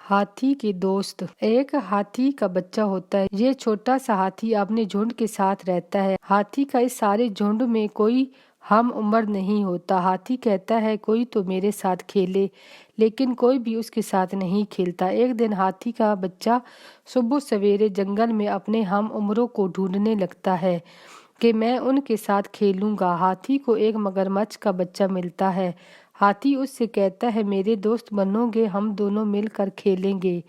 हाथी के दोस्त। एक हाथी का बच्चा होता है। ये छोटा सा हाथी अपने झुंड के साथ रहता है। हाथी का इस सारे झुंड में कोई हम उम्र नहीं होता। हाथी कहता है कोई तो मेरे साथ खेले, लेकिन कोई भी उसके साथ नहीं खेलता। एक दिन हाथी का बच्चा सुबह सवेरे जंगल में अपने हम उम्रों को ढूंढने लगता है कि मैं उनके साथ खेलूंगा। हाथी को एक मगरमच्छ का बच्चा मिलता है। हाथी उससे कहता है मेरे दोस्त बनोगे, हम दोनों मिलकर खेलेंगे।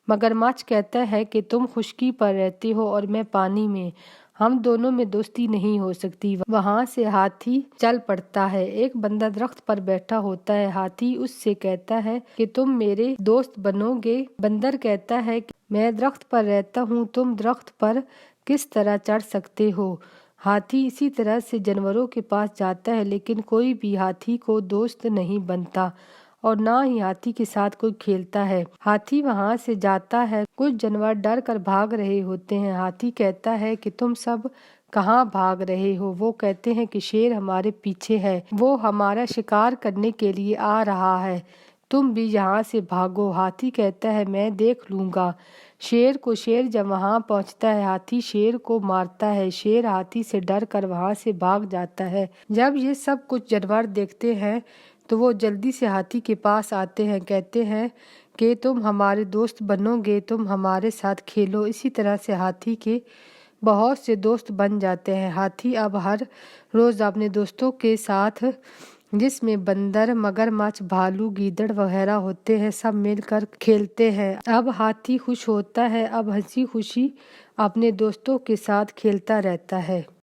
मगरमच्छ कहता है कि तुम खुश्की पर रहते हो और मैं पानी में, हम दोनों में दोस्ती नहीं हो सकती। वहां से हाथी चल पड़ता है। एक बंदर दरख्त पर बैठा होता है। हाथी उससे कहता है कि तुम मेरे दोस्त बनोगे। बंदर कहता है कि मैं दरख्त पर रहता हूँ, तुम दरख्त पर किस तरह चढ़ सकते हो। हाथी इसी तरह से जानवरों के पास जाता है, लेकिन कोई भी हाथी को दोस्त नहीं बनता और ना ही हाथी के साथ कोई खेलता है। हाथी वहां से जाता है। कुछ जानवर डर कर भाग रहे होते हैं। हाथी कहता है कि तुम सब कहाँ भाग रहे हो। वो कहते हैं कि शेर हमारे पीछे है, वो हमारा शिकार करने के लिए आ रहा है, तुम भी यहाँ से भागो। हाथी कहता है मैं देख लूंगा शेर को। शेर जब वहां पहुंचता है, हाथी शेर को मारता है। शेर हाथी से डर कर वहां से भाग जाता है। जब ये सब कुछ जानवर देखते हैं तो वो जल्दी से हाथी के पास आते हैं, कहते हैं कि तुम हमारे दोस्त बनोगे, तुम हमारे साथ खेलो। इसी तरह से हाथी के बहुत से दोस्त बन जाते हैं। हाथी अब हर रोज अपने दोस्तों के साथ, जिसमें बंदर, मगरमच्छ, भालू, गीदड़ वगैरह होते हैं, सब मिलकर खेलते हैं। अब हाथी खुश होता है। अब हंसी खुशी अपने दोस्तों के साथ खेलता रहता है।